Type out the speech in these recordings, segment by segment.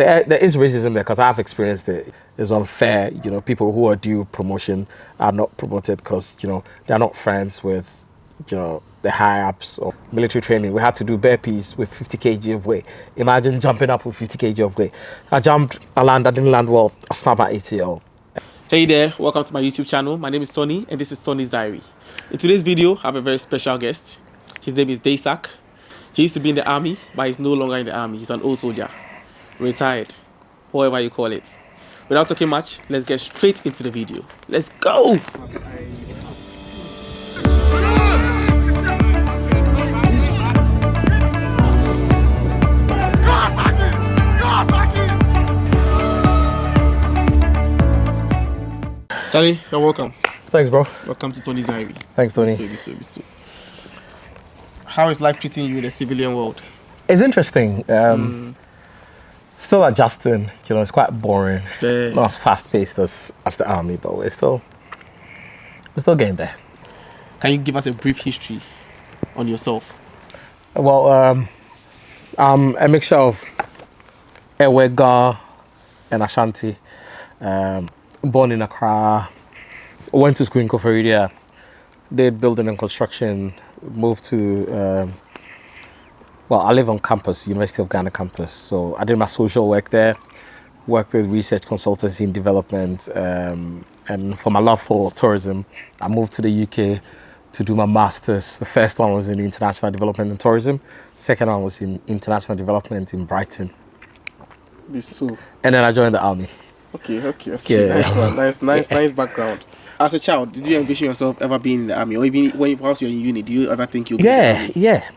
there is racism there because I've experienced it. It's unfair. People who are due promotion are not promoted because they're not friends with the high ups or military training. We had to do burpees with 50 kg of weight. Imagine jumping up with 50 kg of weight. I jumped, I didn't land well. I snapped my ACL. Hey there, welcome to my YouTube channel. My name is Tony and this is Tony's Diary. In today's video, I have a very special guest. His name is Daysack. He used to be in the army, but he's no longer in the army. He's an old soldier, retired, whatever you call it. Without talking much, let's get straight into the video. Let's go! Charlie, you're welcome. Thanks, bro. Welcome to Tony's Diary. Thanks, Tony. How is life treating you in the civilian world? It's interesting. Still adjusting. It's quite boring. Not as fast-paced as the army, but we're still getting there. Can you give us a brief history on yourself? Well, I'm a mixture of Ewega and Ashanti. Born in Accra, went to school in Koforidua, did building and construction, moved to, I live on campus, University of Ghana campus. So I did my social work there, worked with research consultancy and development. And for my love for tourism, I moved to the UK to do my master's. The first one was in international development and tourism. Second one was in international development in Brighton. And then I joined the army. Okay. Yeah. Nice one. Nice background. As a child, did you envision yourself ever being in the army, or even whilst you're in uni, do you ever think you'll be in the army? Yeah.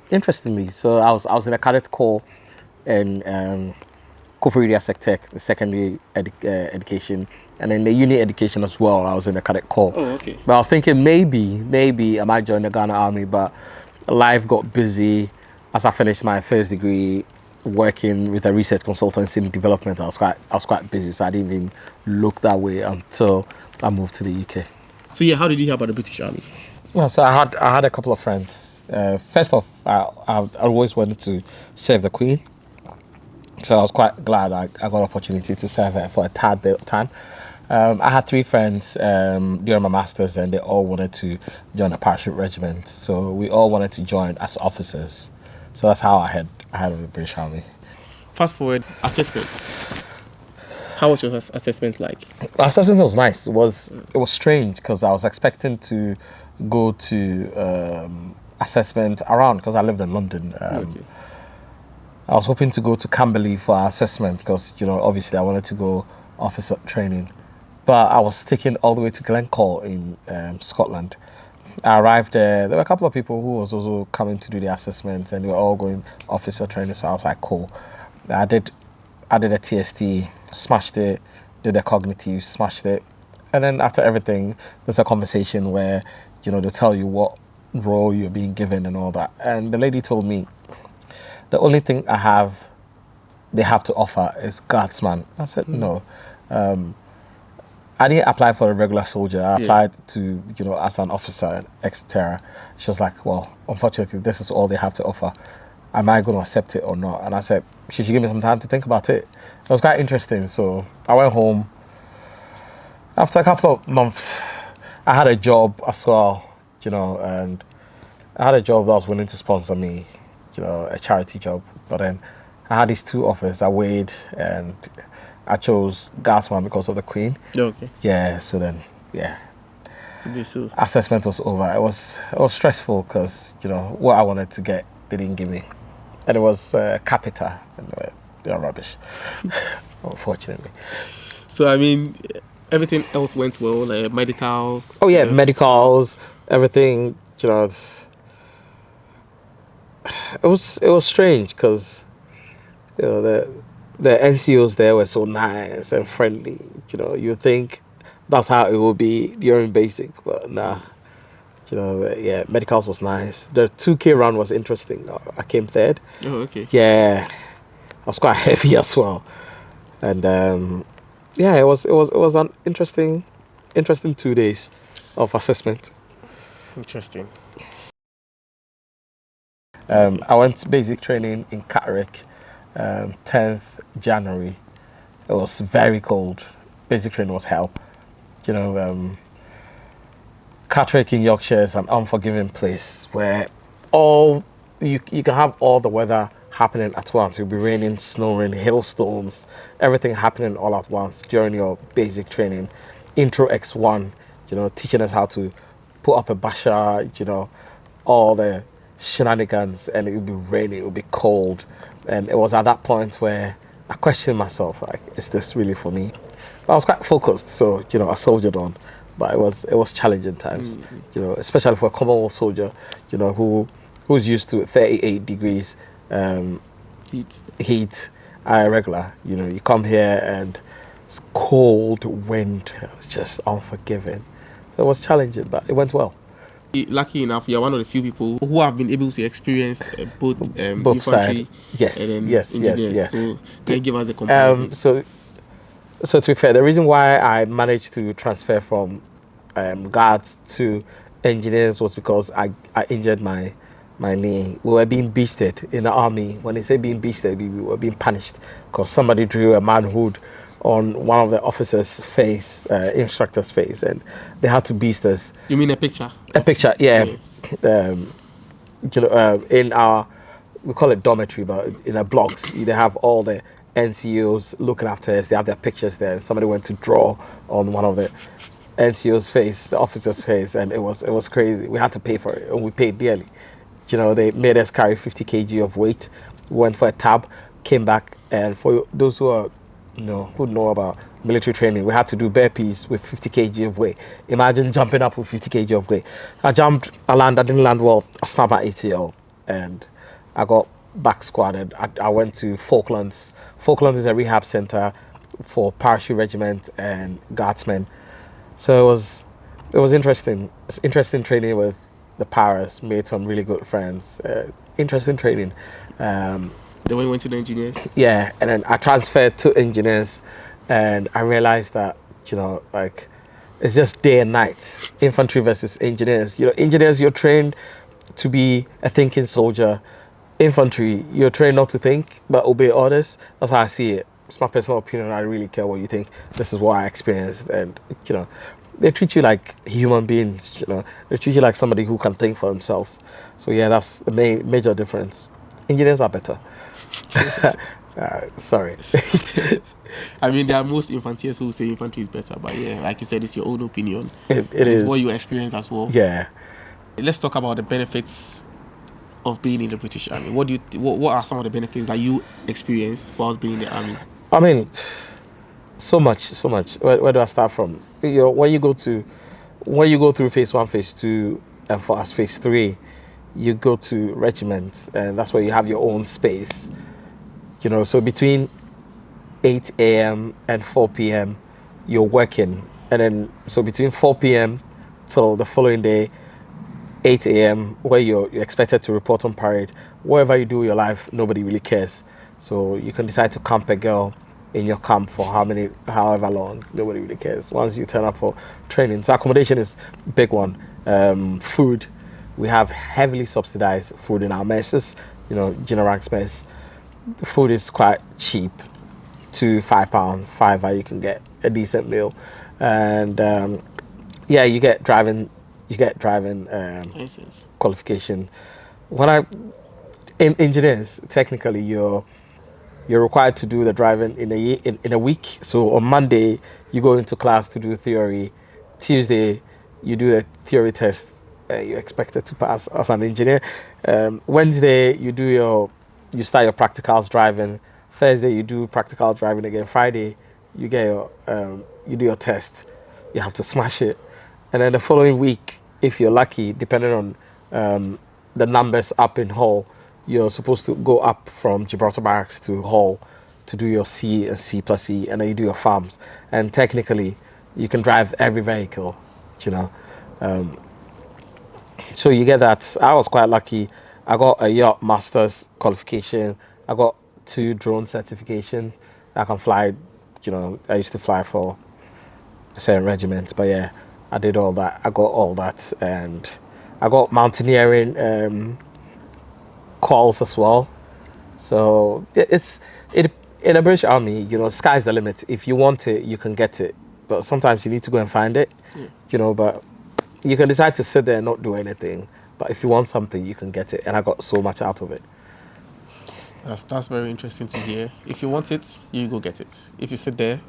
Interestingly, so I was in a cadet corps in Koforidua Sectec, the secondary education, and then the uni education as well. I was in the cadet corps. Oh, okay. But I was thinking maybe I might join the Ghana army, but life got busy as I finished my first degree. Working with a research consultancy in development, I was quite busy, so I didn't even look that way until I moved to the UK. So yeah, how did you hear about the British Army? Well, so I had a couple of friends. First off, I always wanted to serve the Queen, so I was quite glad I got an opportunity to serve her for a tad bit of time. I had three friends during my masters, and they all wanted to join a parachute regiment. So we all wanted to join as officers. So that's how I had of the British Army. Fast forward, assessments. How was your assessment like? Assessment was nice. It was strange because I was expecting to go to assessment around because I lived in London. Okay. I was hoping to go to Camberley for our assessment because obviously I wanted to go officer training, but I was taken all the way to Glencore in Scotland. I arrived there. There were a couple of people who was also coming to do the assessments, and they were all going officer training. So I was like, cool. I did a TST, smashed it. Did a cognitive, smashed it. And then after everything, there's a conversation where they tell you what role you're being given and all that. And the lady told me the only thing they have to offer is guardsman. I said no. I didn't apply for a regular soldier. I applied to, as an officer, etc. She was like, well, unfortunately, this is all they have to offer. Am I going to accept it or not? And I said, she should give me some time to think about it. It was quite interesting. So I went home. After a couple of months, I had a job as well, and I had a job that was willing to sponsor me, a charity job. But then I had these two offers. I weighed, and I chose Guardsman because of the Queen. Okay. Yeah, so then, assessment was over. It was stressful because, what I wanted to get, they didn't give me. And it was Capita, and they are rubbish, unfortunately. So, I mean, everything else went well, like medicals? Oh, yeah, medicals, everything, It was strange because, the NCOs there were so nice and friendly. You think that's how it will be during basic, but nah. Medicals was nice. The 2K run was interesting. I came third. Oh, okay. Yeah, I was quite heavy as well, and it was an interesting 2 days of assessment. Interesting. I went to basic training in Catterick. 10th January. It was very cold. Basic training was hell. You know, Catterick in Yorkshire is an unforgiving place where you can have all the weather happening at once. It'll be raining, snowing, hailstones, everything happening all at once during your basic training. Intro X1, teaching us how to put up a basha, all the shenanigans, and it would be raining, it would be cold. And it was at that point where I questioned myself, like, is this really for me? But I was quite focused, so I soldiered on. But it was challenging times, especially for a Commonwealth soldier, who's used to 38 degrees heat irregular. You come here and it's cold wind, it's just unforgiving. So it was challenging, but it went well. Lucky enough, you're one of the few people who have been able to experience both Both infantry sides. Yes, and then yes, engineers. yes. So can you give us a comparison? So to be fair, the reason why I managed to transfer from guards to engineers was because I injured my knee. We were being beasted in the army. When they say being beasted, we were being punished because somebody drew a manhood on one of the officers' face, instructor's face, and they had to beast us. You mean a picture? A picture, yeah. In our, we call it dormitory, but in our blocks, they have all the NCOs looking after us. They have their pictures there. Somebody went to draw on one of the NCO's face, the officer's face, and it was crazy. We had to pay for it, and we paid dearly. They made us carry 50 kg of weight. We went for a tab, came back, and for those who know about military training, we had to do burpees with 50 kg of weight. Imagine jumping up with 50 kg of weight. I jumped, I didn't land well. I snapped my ACL, and I got back squatted. I went to Falklands. Falklands is a rehab center for parachute regiment and guardsmen. So it was interesting. It's interesting training with the paras. Made some really good friends. Interesting training. The way you went to the engineers? Yeah, and then I transferred to engineers, and I realized that it's just day and night. Infantry versus engineers. Engineers, you're trained to be a thinking soldier. Infantry, you're trained not to think but obey orders. That's how I see it. It's my personal opinion. I really care what you think. This is what I experienced, and they treat you like human beings. They treat you like somebody who can think for themselves. So yeah, that's the major difference. Engineers are better. Sorry. I mean, there are most infantiers who say infantry is better, but yeah, like you said, it's your own opinion. It is what you experience as well. Yeah. Let's talk about the benefits of being in the British Army. What are some of the benefits that you experience whilst being in the army? I mean, so much. Where do I start from? When you go through phase 1, phase 2, and for us phase 3, you go to regiments, and that's where you have your own space. So between 8 a.m. and 4 p.m. you're working, and then so between 4 p.m. till the following day, 8 a.m. where you're expected to report on parade. Wherever you do your life, nobody really cares. So you can decide to camp a girl in your camp for however long. Nobody really cares once you turn up for training. So accommodation is a big one. Food, we have heavily subsidized food in our messes. General ranks mess. The food is quite cheap, £5, £5 you can get a decent meal, and you get driving License. qualification. In engineers, technically you're required to do the driving in a week. So on Monday you go into class to do theory. Tuesday you do the theory test. You're expected to pass as an engineer. Wednesday you start your practicals driving. Thursday you do practical driving again. Friday you do your test. You have to smash it, and then the following week, if you're lucky, depending on the numbers up in Hull, you're supposed to go up from Gibraltar Barracks to Hull to do your C and C plus E, and then you do your farms. And technically, you can drive every vehicle, so you get that. I was quite lucky. I got a yacht master's qualification. I got 2 drone certifications. I can fly. I used to fly for certain regiments, but yeah, I did all that. I got all that, and I got mountaineering calls as well. So it in a British Army, sky's the limit. If you want it, you can get it, but sometimes you need to go and find it. Yeah. But you can decide to sit there and not do anything. But if you want something, you can get it, and I got so much out of it. That's very interesting to hear. If you want it, you go get it. If you sit there,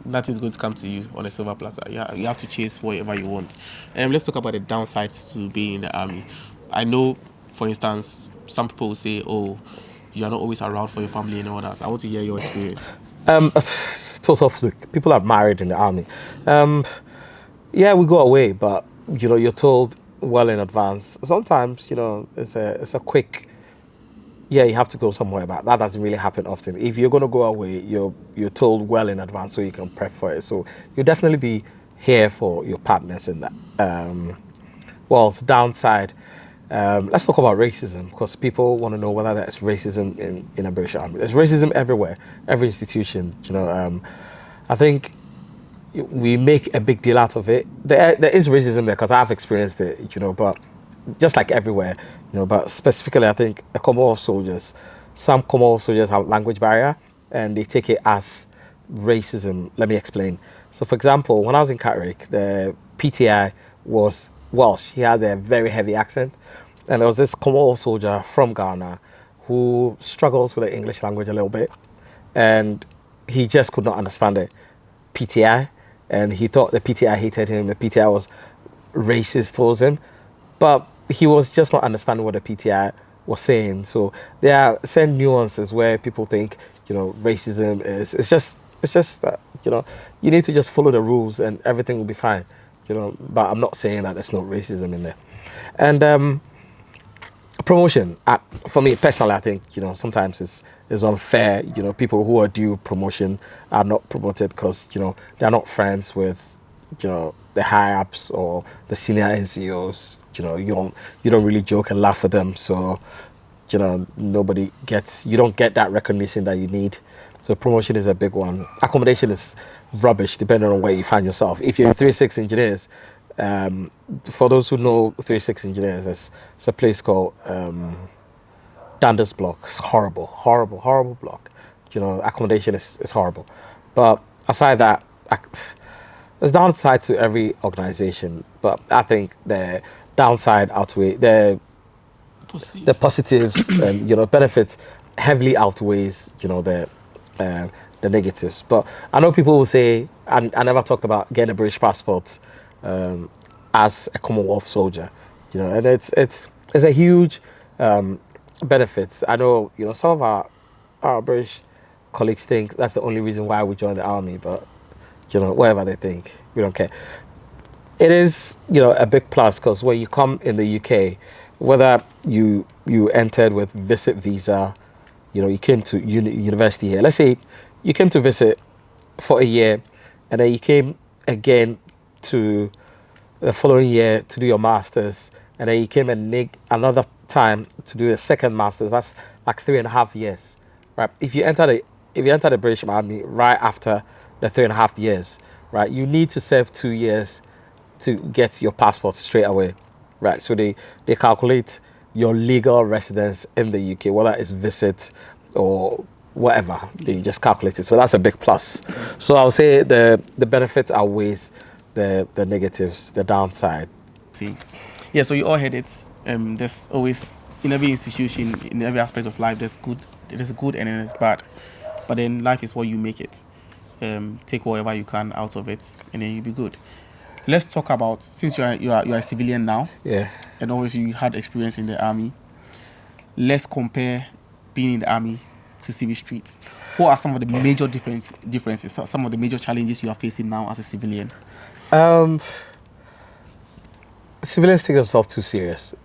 nothing's going to come to you on a silver platter. Yeah, you have to chase whatever you want. Let's talk about the downsides to being in the army. I know, for instance, some people will say, "Oh, you are not always around for your family and all that." I want to hear your experience. Total fluke. People are married in the army. Yeah, we go away, but you're told well in advance. Sometimes, it's a quick. Yeah, you have to go somewhere, but that doesn't really happen often. If you're gonna go away, you're told well in advance so you can prep for it. So you'll definitely be here for your partners in that. Well, it's downside. Let's talk about racism because people want to know whether there's racism in a British army. There's racism everywhere, every institution. I think we make a big deal out of it. There is racism there because I've experienced it. But just like everywhere, but specifically, I think the Commonwealth soldiers, some Commonwealth soldiers have language barrier and they take it as racism. Let me explain. So, for example, when I was in Catterick, the PTI was Welsh. He had a very heavy accent, and there was this Commonwealth soldier from Ghana who struggles with the English language a little bit, and he just could not understand it. PTI, and he thought the PTI hated him. The PTI was racist towards him, but he was just not understanding what the PTI was saying. So there are certain nuances where people think, racism is. It's just that you need to just follow the rules and everything will be fine. But I'm not saying that there's no racism in there. And promotion, for me personally, I think sometimes it's unfair. People who are due promotion are not promoted because they're not friends with the high ups or the senior NCOs. You don't really joke and laugh with them, so nobody gets, you don't get that recognition that you need. So promotion is a big one. Accommodation is rubbish depending on where you find yourself. If you're 3-6 engineers, for those who know 3-6 engineers, it's a place called Dundas Block. It's horrible block. Accommodation is horrible. But aside that, there's downside to every organization, but I think the downside outweigh the positives and benefits heavily outweighs the negatives. But I know people will say, and I never talked about getting a British passport as a Commonwealth soldier, and it's a huge benefit. I know some of our British colleagues think that's the only reason why we joined the army, but whatever they think, we don't care. It is, a big plus because when you come in the UK, whether you entered with visit visa, you came to university here. Let's say you came to visit for a year, and then you came again to the following year to do your masters, and then you came another time to do the second masters. That's like 3.5 years, right? If you enter the British Army right after the 3.5 years, right, you need to serve 2 years to get your passport straight away, right? So they calculate your legal residence in the UK, whether it's visit or whatever, they just calculate it. So that's a big plus. So I'll say the benefits outweighs the negatives, the downside. See, yeah. So you all heard it. There's always in every institution, in every aspect of life, there's good and there's bad. But then life is what you make it. Take whatever you can out of it, and then you'll be good. Let's talk about, since you are a civilian now, Yeah. and obviously you had experience in the army. Let's compare being in the army to civil streets. What are some of the major differences? Some of the major challenges you are facing now as a civilian? Civilians take themselves too serious.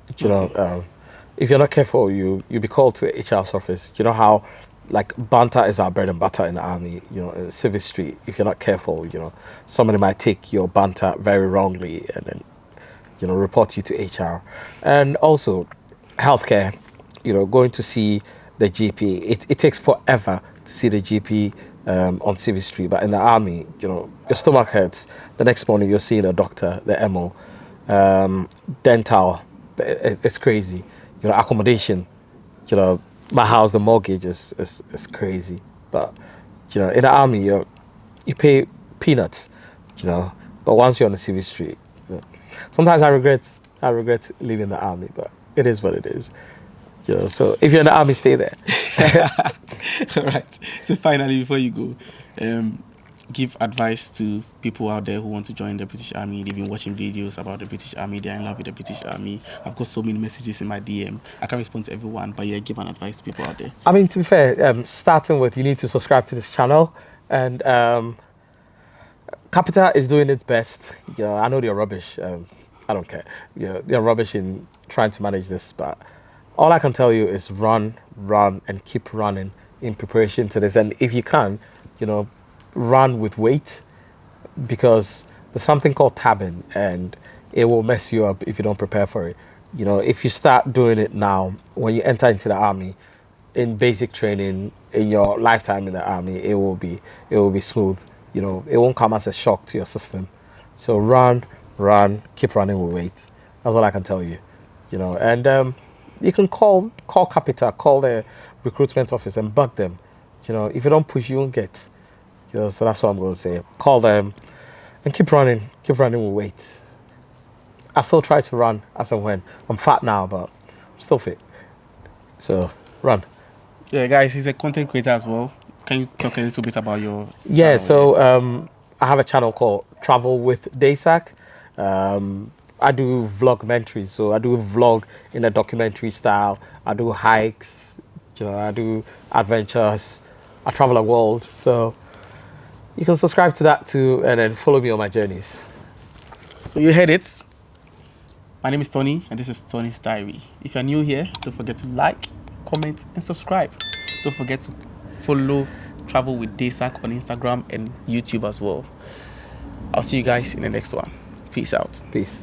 If you're not careful, you'll be called to the HR's office. You know how, like, banter is our bread and butter in the army. In the civil street, if you're not careful, somebody might take your banter very wrongly and then, report you to HR. And also, healthcare. Going to see the GP. It takes forever to see the GP on civil street, but in the army, your stomach hurts. The next morning, you're seeing a doctor, the MO. Dental, it's crazy. Accommodation, my house, the mortgage is crazy. But in the army, you pay peanuts, But once you're on the civil street, sometimes I regret leaving the army, but it is what it is. So if you're in the army, stay there. All right. So finally, before you go, give advice to people out there who want to join the British Army. They've been watching videos about the British Army. They're in love with the British Army. I've got so many messages in my DM. I can't respond to everyone, but yeah, give an advice to people out there. I mean, to be fair, starting with, you need to subscribe to this channel, and Capita is doing its best. I know they're rubbish. I don't care. They're rubbish in trying to manage this, but all I can tell you is run, and keep running in preparation to this. And if you can, run with weight, because there's something called tabbing, and it will mess you up if you don't prepare for it. If you start doing it now, when you enter into the army, in basic training, in your lifetime in the army, it will be smooth. It won't come as a shock to your system. So run, keep running with weight. That's all I can tell you. And you can call Capita, call the recruitment office and bug them. If you don't push, you won't get. So that's what I'm going to say. Call them and keep running with weight. I still try to run as and when. I'm fat now, but I'm still fit. So run. Yeah, guys, he's a content creator as well. Can you talk a little bit about your channel? So I have a channel called Travel with Daysack. I do vlogmentaries, so I do vlog in a documentary style. I do hikes, I do adventures. I travel the world, so you can subscribe to that too, and then follow me on my journeys. So you heard it. My name is Tony, and this is Tony's Diary. If you're new here, don't forget to like, comment, and subscribe. Don't forget to follow Travel with Daysack on Instagram and YouTube as well. I'll see you guys in the next one. Peace out. Peace.